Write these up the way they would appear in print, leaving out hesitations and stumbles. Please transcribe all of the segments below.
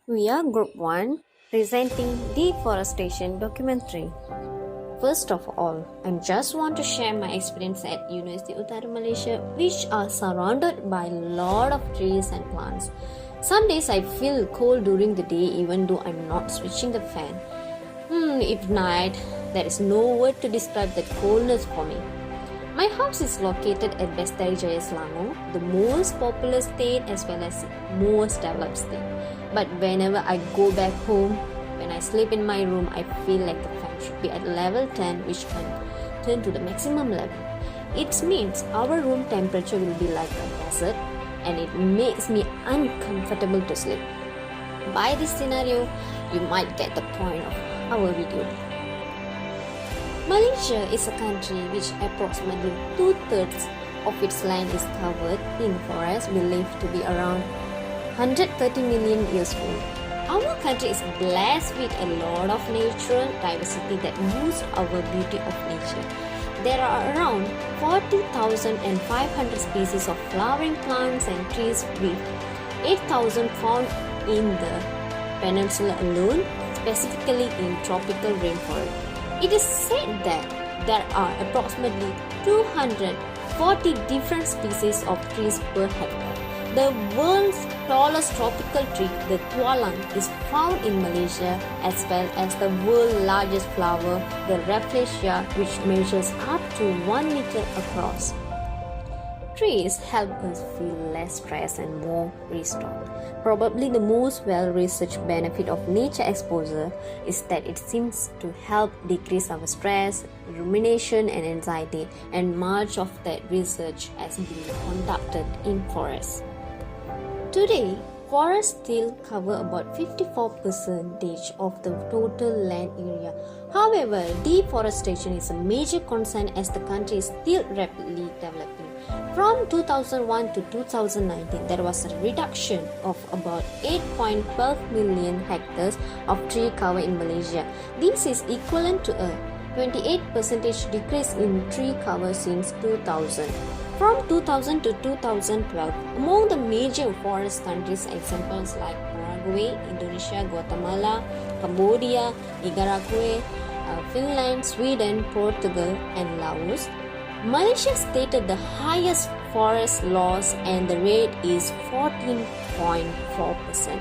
We are Group 1 presenting Deforestation documentary. First of all, I just want to share my experience at University Utara Malaysia, which are surrounded by a lot of trees and plants. Some days I feel cold during the day even though I'm not switching the fan. If night, there is no word to describe that coldness for me. My house is located at Bestari Jaya Selangor, the most populous state as well as most developed state. But whenever I go back home, when I sleep in my room, I feel like the fan should be at level 10, which can turn to the maximum level. It means our room temperature will be like a desert and it makes me uncomfortable to sleep. By this scenario, you might get the point of our video. Malaysia is a country which approximately 2/3 of its land is covered in forests believed to be around 130 million years old. Our country is blessed with a lot of natural diversity that boosts our beauty of nature. There are around 40,500 species of flowering plants and trees with 8,000 found in the peninsula alone, specifically in tropical rainforest. It is said that there are approximately 240 different species of trees per hectare. The world's tallest tropical tree, the tualang, is found in Malaysia, as well as the world's largest flower, the rafflesia, which measures up to 1 meter across. Trees help us feel less stressed and more restored. Probably the most well-researched benefit of nature exposure is that it seems to help decrease our stress, rumination and anxiety, and much of that research has been conducted in forests. Today, forests still cover about 54% of the total land area. However, deforestation is a major concern as the country is still rapidly developing. From 2001 to 2019, there was a reduction of about 8.12 million hectares of tree cover in Malaysia. This is equivalent to a 28% decrease in tree cover since 2000. From 2000 to 2012, among the major forest countries, examples like Paraguay, Indonesia, Guatemala, Cambodia, Nicaragua, Finland, Sweden, Portugal, and Laos, Malaysia stated the highest forest loss and the rate is 14.4%.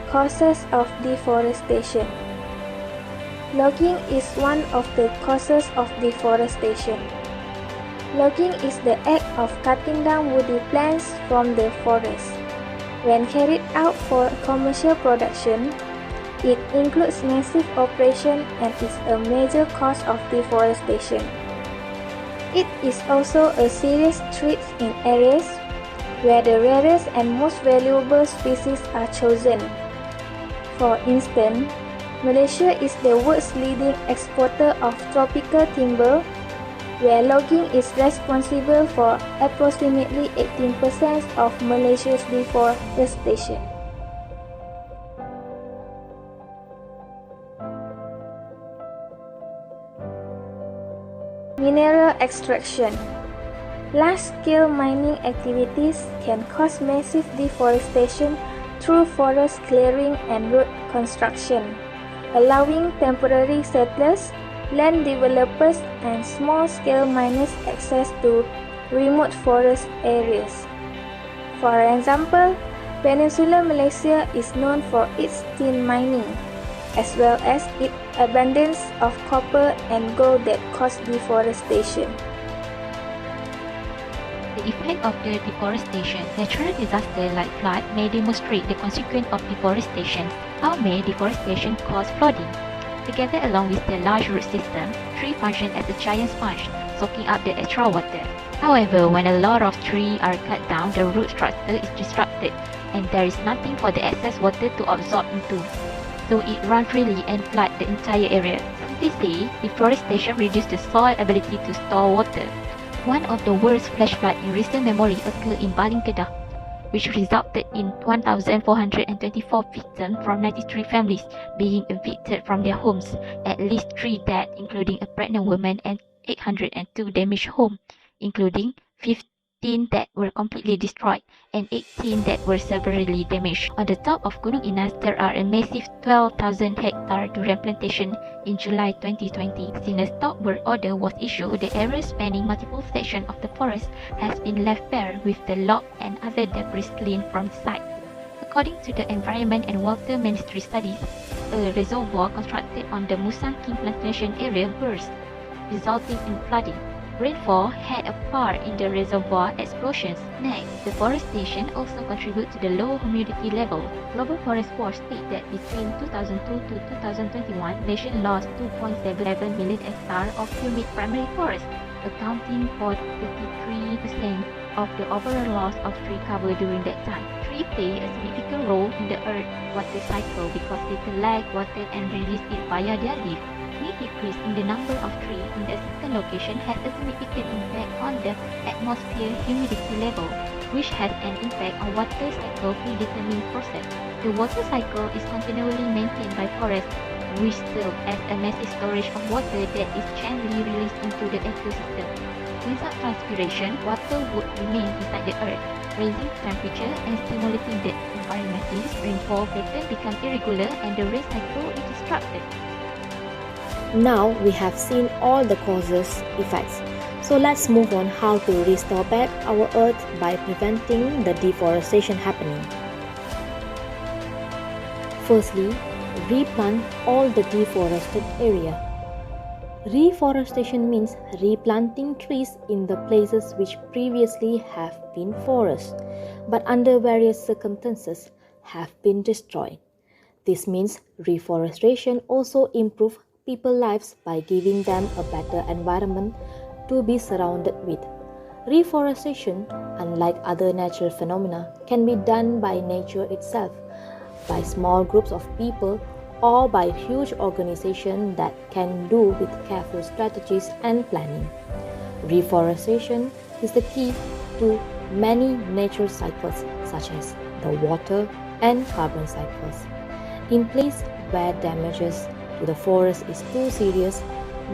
Causes of deforestation. Logging is one of the causes of deforestation. Logging is the act of cutting down woody plants from the forest. When carried out for commercial production, it includes massive operation and is a major cause of deforestation. It is also a serious threat in areas where the rarest and most valuable species are chosen. For instance, Malaysia is the world's leading exporter of tropical timber, where logging is responsible for approximately 18% of Malaysia's deforestation. Mineral extraction. Large-scale mining activities can cause massive deforestation through forest clearing and road construction, allowing temporary settlers, land developers, and small-scale miners access to remote forest areas. For example, Peninsular Malaysia is known for its tin mining, as well as its abundance of copper and gold that cause deforestation. The effect of the deforestation. Natural disasters like flood may demonstrate the consequence of deforestation. How may deforestation cause flooding? Together along with the large root system, trees function as a giant sponge, soaking up the extra water. However, when a lot of trees are cut down, the root structure is disrupted, and there is nothing for the excess water to absorb into. So it runs freely and flood the entire area. Simply, deforestation reduces the soil ability to store water. One of the worst flash floods in recent memory occurred in Baling Kedah, which resulted in 1,424 victims from 93 families being evicted from their homes, at least 3 dead, including a pregnant woman, and 802 damaged homes, including 15 that were completely destroyed, and 18 that were severely damaged. On the top of Gunung Inas, there are a massive 12,000 hectare durian plantation in July 2020. Since a stop work order was issued, the area spanning multiple sections of the forest has been left bare with the log and other debris cleaned from the site. According to the Environment and Water Ministry studies, a reservoir constructed on the Musang King plantation area burst, resulting in flooding. Rainfall had a part in the reservoir explosions. Next, deforestation also contributes to the low humidity level. Global Forest Watch states that between 2002 to 2021, nation lost 2.77 million hectares of humid primary forest, accounting for 33% of the overall loss of tree cover during that time. Trees play a significant role in the Earth's water cycle because they collect water and release it via their leaves. Any decrease in the number of trees in a certain location has a significant impact on the atmosphere humidity level, which has an impact on water cycle predetermined process. The water cycle is continually maintained by forests, which serve as a massive storage of water that is channelly released into the ecosystem. Without transpiration, water would remain inside the earth, raising temperature and stimulating the environment. Rainfall pattern become irregular and the rain cycle is disrupted. Now we have seen all the causes, effects. So let's move on how to restore back our earth by preventing the deforestation happening. Firstly, replant all the deforested area. Reforestation means replanting trees in the places which previously have been forests, but under various circumstances have been destroyed. This means reforestation also improves people's lives by giving them a better environment to be surrounded with. Reforestation, unlike other natural phenomena, can be done by nature itself, by small groups of people, or by huge organizations that can do with careful strategies and planning. Reforestation is the key to many natural cycles such as the water and carbon cycles. In places where damages to the forest is too serious,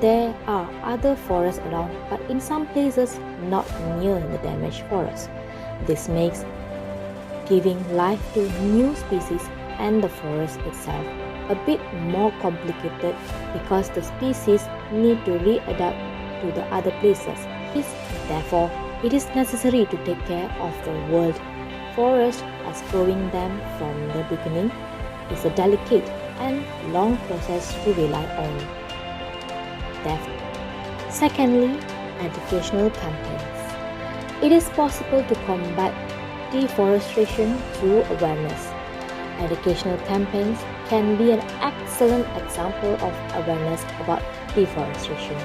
there are other forests around, but in some places not near the damaged forest. This makes giving life to new species and the forest itself a bit more complicated because the species need to readapt to the other places. Therefore, it is necessary to take care of the world forest as growing them from the beginning is a delicate and long process to rely on. Secondly, educational campaigns. It is possible to combat deforestation through awareness. Educational campaigns can be an excellent example of awareness about deforestation.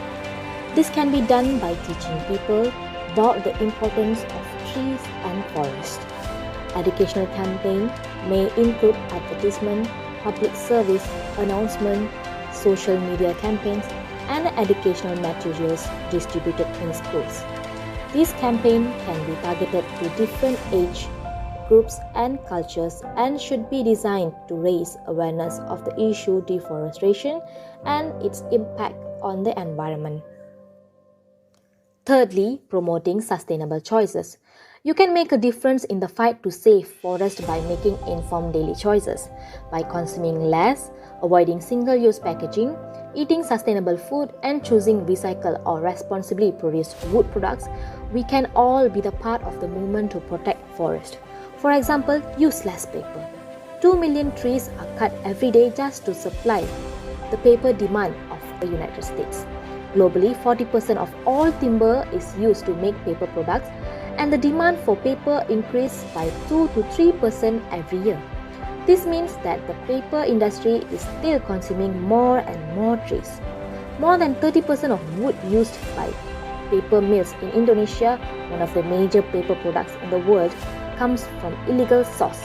This can be done by teaching people about the importance of trees and forests. Educational campaigns may include advertisement, public service announcement, social media campaigns, and educational materials distributed in schools. These campaigns can be targeted to different age groups and cultures and should be designed to raise awareness of the issue deforestation and its impact on the environment. Thirdly, promoting sustainable choices. You can make a difference in the fight to save forests by making informed daily choices. By consuming less, avoiding single-use packaging, eating sustainable food, and choosing recycled or responsibly produced wood products, we can all be the part of the movement to protect forests. For example, use less paper. 2 million trees are cut every day just to supply the paper demand of the United States. Globally, 40% of all timber is used to make paper products, and the demand for paper increased by 2 to 3% every year. This means that the paper industry is still consuming more and more trees. More than 30% of wood used by paper mills in Indonesia, one of the major paper products in the world, comes from illegal source.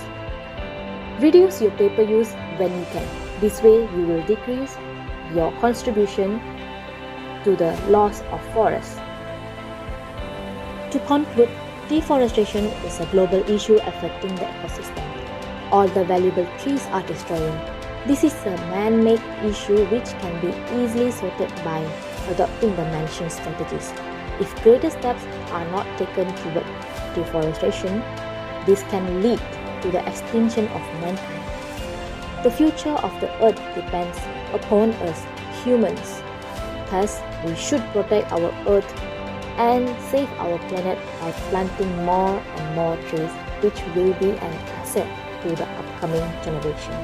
Reduce your paper use when you can. This way, you will decrease your contribution to the loss of forests. To conclude, deforestation is a global issue affecting the ecosystem. All the valuable trees are destroying. This is a man-made issue which can be easily sorted by adopting the mentioned strategies. If greater steps are not taken toward deforestation, this can lead to the extinction of mankind. The future of the earth depends upon us humans. Thus, we should protect our earth and save our planet by planting more and more trees, which will be an asset to the upcoming generation.